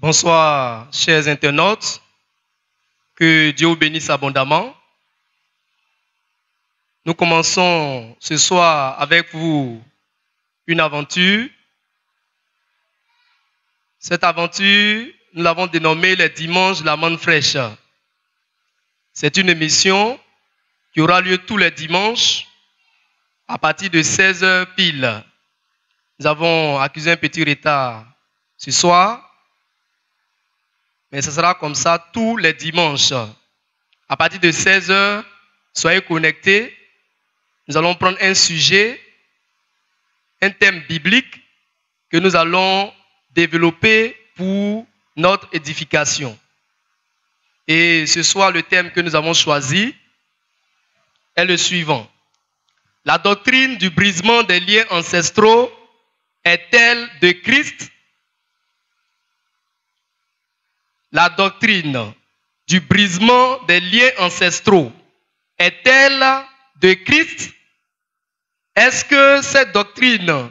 Bonsoir, chers internautes. Que Dieu vous bénisse abondamment. Nous commençons ce soir avec vous une aventure. Cette aventure, nous l'avons dénommée les dimanches de la manne fraîche. C'est une émission qui aura lieu tous les dimanches à partir de 16h pile. Nous avons accusé un petit retard ce soir. Mais ce sera comme ça tous les dimanches. À partir de 16h, soyez connectés. Nous allons prendre un sujet, un thème biblique que nous allons développer pour notre édification. Et ce soir, le thème que nous avons choisi est le suivant. La doctrine du brisement des liens ancestraux est-elle de Christ? La doctrine du brisement des liens ancestraux est-elle de Christ? Est-ce que cette doctrine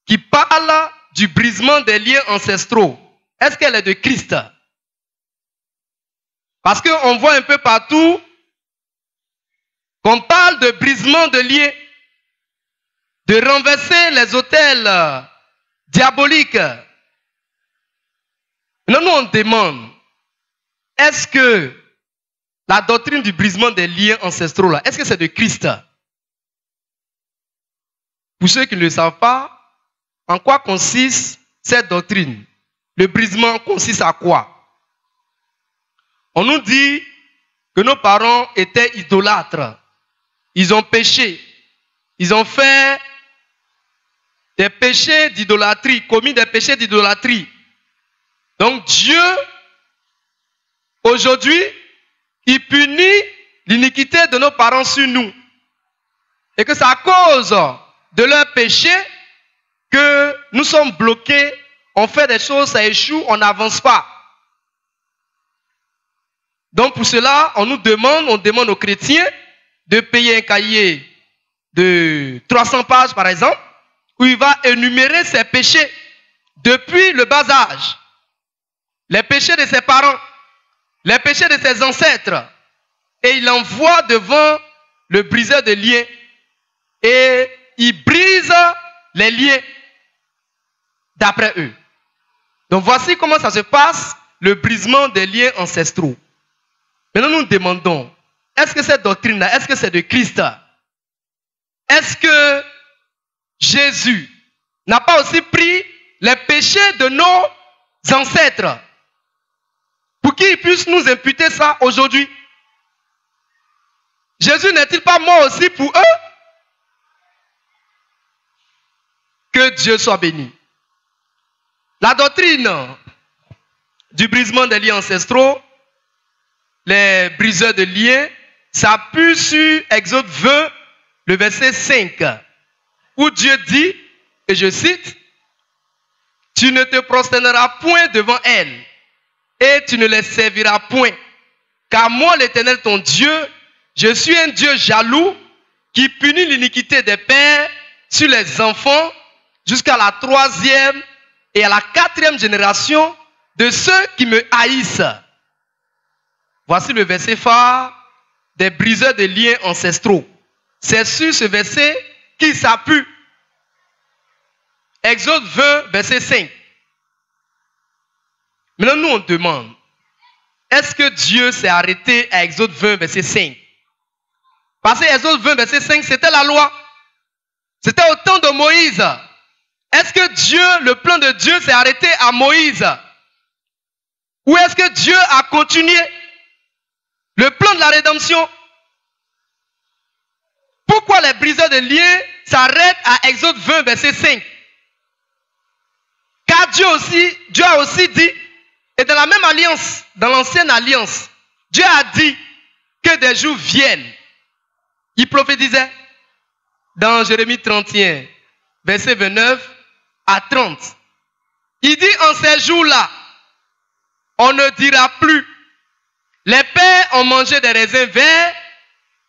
qui parle du brisement des liens ancestraux, est-ce qu'elle est de Christ? Parce qu'on voit un peu partout qu'on parle de brisement de liens, de renverser les autels diaboliques. Nous on demande, est-ce que la doctrine du brisement des liens ancestraux, là, est-ce que c'est de Christ? Pour ceux qui ne le savent pas, en quoi consiste cette doctrine? Le brisement consiste à quoi? On nous dit que nos parents étaient idolâtres. Ils ont péché. Ils ont fait des péchés d'idolâtrie, commis des péchés d'idolâtrie. Donc Dieu, aujourd'hui, il punit l'iniquité de nos parents sur nous. Et que c'est à cause de leur péché que nous sommes bloqués, on fait des choses, ça échoue, on n'avance pas. Donc pour cela, on demande aux chrétiens de payer un cahier de 300 pages par exemple, où il va énumérer ses péchés depuis le bas âge. Les péchés de ses parents, les péchés de ses ancêtres. Et il envoie devant le briseur de liens. Et il brise les liens d'après eux. Donc voici comment ça se passe, le brisement des liens ancestraux. Maintenant nous nous demandons, est-ce que cette doctrine-là, est-ce que c'est de Christ? Est-ce que Jésus n'a pas aussi pris les péchés de nos ancêtres pour qu'ils puissent nous imputer ça aujourd'hui? Jésus n'est-il pas mort aussi pour eux? Que Dieu soit béni. La doctrine du brisement des liens ancestraux, les briseurs de liens, s'appuie sur Exode 20, le verset 5, où Dieu dit, et je cite, « Tu ne te prosterneras point devant elles, et tu ne les serviras point. Car moi, l'Éternel, ton Dieu, je suis un Dieu jaloux qui punit l'iniquité des pères sur les enfants jusqu'à la 3e et à la 4e génération de ceux qui me haïssent. » Voici le verset phare des briseurs de liens ancestraux. C'est sur ce verset qu'il s'appuie. Exode 20, verset 5. Maintenant, nous, on demande, est-ce que Dieu s'est arrêté à Exode 20, verset 5? Parce que Exode 20, verset 5, c'était la loi. C'était au temps de Moïse. Est-ce que Dieu, le plan de Dieu s'est arrêté à Moïse? Ou est-ce que Dieu a continué le plan de la rédemption? Pourquoi les briseurs de liens s'arrêtent à Exode 20, verset 5? Car Dieu a aussi dit, et dans la même alliance, dans l'ancienne alliance, Dieu a dit que des jours viennent. Il prophétisait dans Jérémie 31, verset 29 à 30. Il dit, en ces jours-là, on ne dira plus, les pères ont mangé des raisins verts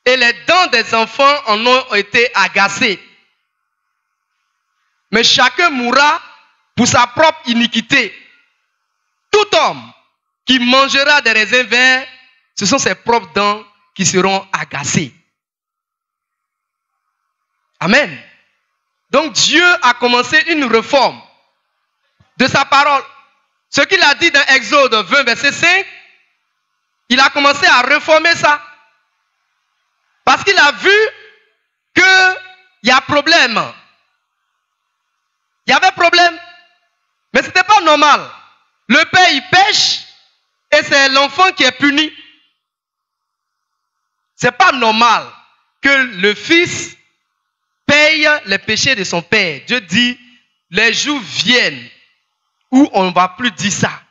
et les dents des enfants en ont été agacées. Mais chacun mourra pour sa propre iniquité. Tout homme qui mangera des raisins verts, ce sont ses propres dents qui seront agacées. Amen. Donc Dieu a commencé une réforme de sa parole. Ce qu'il a dit dans Exode 20, verset 5, il a commencé à réformer ça. Parce qu'il a vu qu'il y a problème. Il y avait problème. Mais ce n'était pas normal. Le père, il pêche et c'est l'enfant qui est puni. Ce n'est pas normal que le fils paye les péchés de son père. Dieu dit, les jours viennent où on ne va plus dire ça.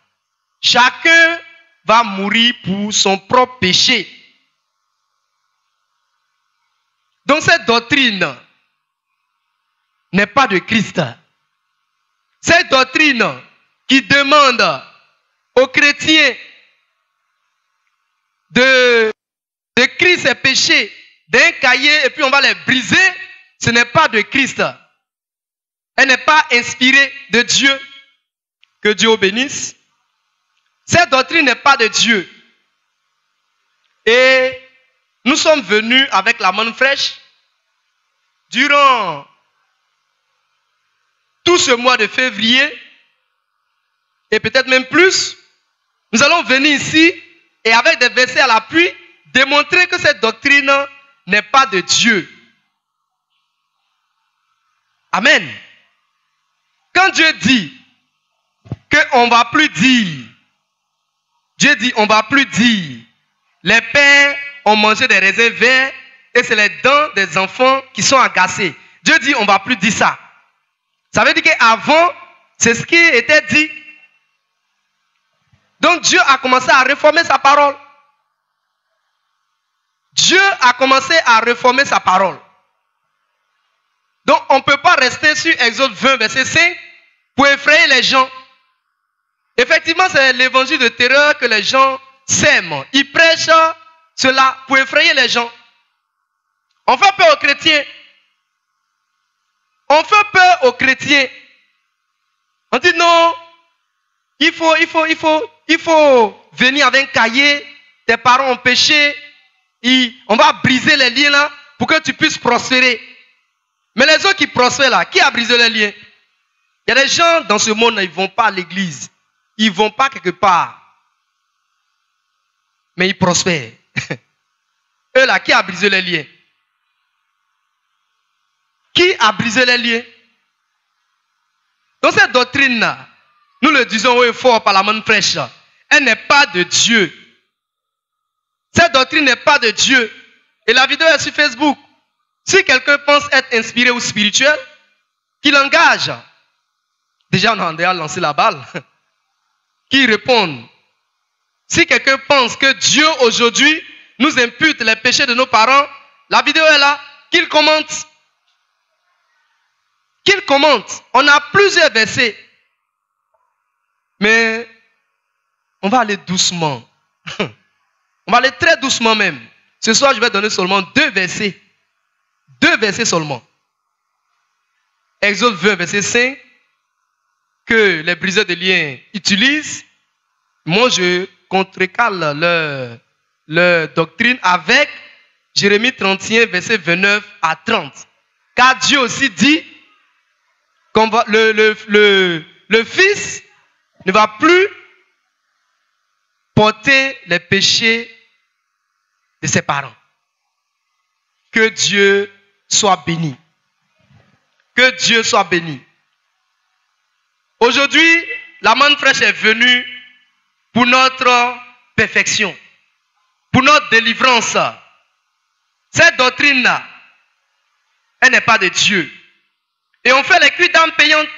Chacun va mourir pour son propre péché. Donc cette doctrine n'est pas de Christ. Cette doctrine qui demande aux chrétiens de crier ses péchés d'un cahier et puis on va les briser, ce n'est pas de Christ. Elle n'est pas inspirée de Dieu. Que Dieu vous bénisse. Cette doctrine n'est pas de Dieu. Et nous sommes venus avec la manne fraîche durant tout ce mois de février et peut-être même plus. Nous allons venir ici et avec des versets à l'appui démontrer que cette doctrine n'est pas de Dieu. Amen. Quand Dieu dit qu'on ne va plus dire, Dieu dit on ne va plus dire, les pères ont mangé des raisins verts et c'est les dents des enfants qui sont agacées. Dieu dit on ne va plus dire ça. Ça veut dire qu'avant, c'est ce qui était dit. Donc Dieu a commencé à réformer sa parole. Dieu a commencé à réformer sa parole. Donc on ne peut pas rester sur Exode 20, verset 5 pour effrayer les gens. Effectivement, c'est l'évangile de terreur que les gens sèment. Ils prêchent cela pour effrayer les gens. On fait peur aux chrétiens. On fait peur aux chrétiens. On dit non, il faut venir avec un cahier. Tes parents ont péché. On va briser les liens là pour que tu puisses prospérer. Mais les autres qui prospèrent là, qui a brisé les liens? Il y a des gens dans ce monde, ils ne vont pas à l'église. Ils ne vont pas quelque part. Mais ils prospèrent. Eux là, qui a brisé les liens? Qui a brisé les liens? Donc cette doctrine-là, nous le disons haut et fort par la main fraîche, elle n'est pas de Dieu. Cette doctrine n'est pas de Dieu. Et la vidéo est sur Facebook. Si quelqu'un pense être inspiré ou spirituel, qu'il engage. Déjà, on a déjà lancé la balle. Qui répond. Si quelqu'un pense que Dieu aujourd'hui nous impute les péchés de nos parents, la vidéo est là, qu'il commente. Qu'il commente. On a plusieurs versets. Mais on va aller doucement. On va aller très doucement même. Ce soir, je vais donner seulement 2 versets. 2 versets seulement. Exode 20, verset 5, que les briseurs de liens utilisent. Moi, je contrecale leur doctrine avec Jérémie 31, verset 29 à 30. Car Dieu aussi dit qu'on va, le Fils ne va plus porter les péchés de ses parents. Que Dieu soit béni. Que Dieu soit béni. Aujourd'hui, la manne fraîche est venue pour notre perfection, pour notre délivrance. Cette doctrine-là, elle n'est pas de Dieu. Et on fait les cris d'âme payantes.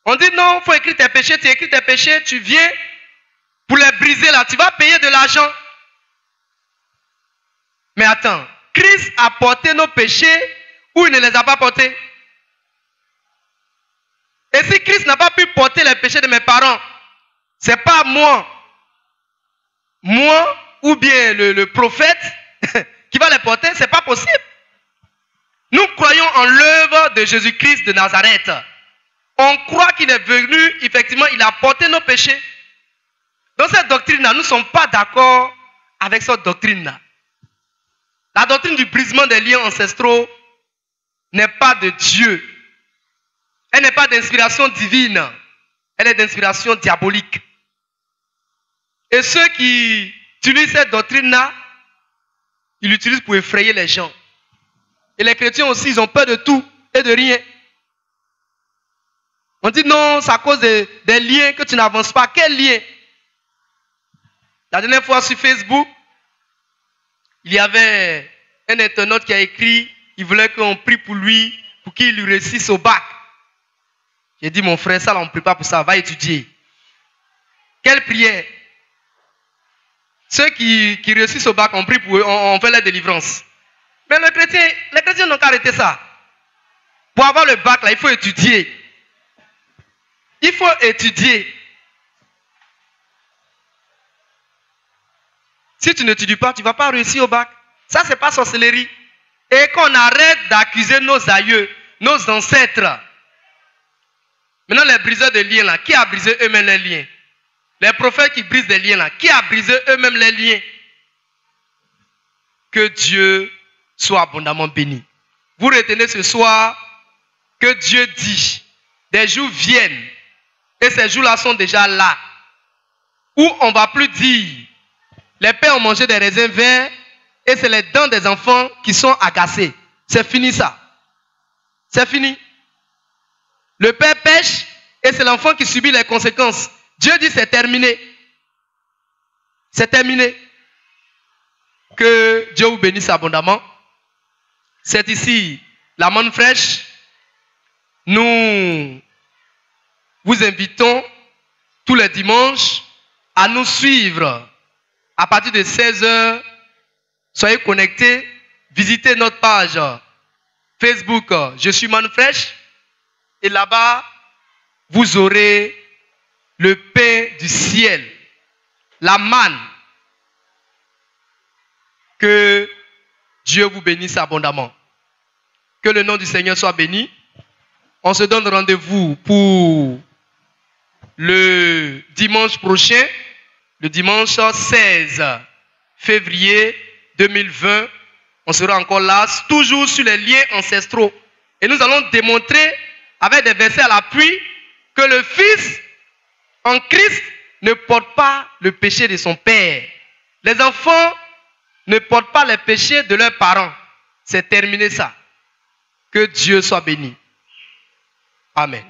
On dit non, il faut écrire tes péchés, tu écris tes péchés, tu viens pour les briser là, tu vas payer de l'argent. Mais attends, Christ a porté nos péchés ou il ne les a pas portés? Et si Christ n'a pas pu porter les péchés de mes parents, ce n'est pas moi ou bien le prophète qui va les porter, ce n'est pas possible. Nous croyons en l'œuvre de Jésus-Christ de Nazareth. On croit qu'il est venu, effectivement, il a porté nos péchés. Dans cette doctrine-là, nous ne sommes pas d'accord avec cette doctrine-là. La doctrine du brisement des liens ancestraux n'est pas de Dieu. Elle n'est pas d'inspiration divine. Elle est d'inspiration diabolique. Et ceux qui utilisent cette doctrine-là, ils l'utilisent pour effrayer les gens. Et les chrétiens aussi, ils ont peur de tout et de rien. On dit non, c'est à cause des liens que tu n'avances pas. Quel lien? La dernière fois sur Facebook, il y avait un internaute qui a écrit, il voulait qu'on prie pour lui, pour qu'il réussisse au bac. J'ai dit, mon frère, ça là, on ne prie pas pour ça, va étudier. Quelle prière? Ceux qui réussissent au bac, on prie pour eux, on fait la délivrance. Mais les chrétiens n'ont qu'à arrêter ça. Pour avoir le bac, là, il faut étudier. Il faut étudier. Si tu n'étudies pas, tu ne vas pas réussir au bac. Ça, ce n'est pas sorcellerie. Et qu'on arrête d'accuser nos aïeux, nos ancêtres. Maintenant, les briseurs de liens, là, qui a brisé eux-mêmes les liens? Les prophètes qui brisent des liens, là, qui a brisé eux-mêmes les liens? Que Dieu soit abondamment béni. Vous retenez ce soir que Dieu dit, des jours viennent, et ces jours-là sont déjà là, où on ne va plus dire, les pères ont mangé des raisins verts, et c'est les dents des enfants qui sont agacées. C'est fini ça. C'est fini. Le père pêche, et c'est l'enfant qui subit les conséquences. Dieu dit c'est terminé. C'est terminé. Que Dieu vous bénisse abondamment. C'est ici la manne fraîche. Nous vous invitons tous les dimanches à nous suivre à partir de 16h. Soyez connectés. Visitez notre page Facebook. Je suis manne fraîche. Et là-bas, vous aurez le pain du ciel. La manne. Que Dieu vous bénisse abondamment. Que le nom du Seigneur soit béni. On se donne rendez-vous pour le dimanche prochain, le dimanche 16 février 2020. On sera encore là, toujours sur les liens ancestraux. Et nous allons démontrer, avec des versets à l'appui, que le Fils en Christ ne porte pas le péché de son Père. Les enfants ne portent pas les péchés de leurs parents. C'est terminé ça. Que Dieu soit béni. Amen.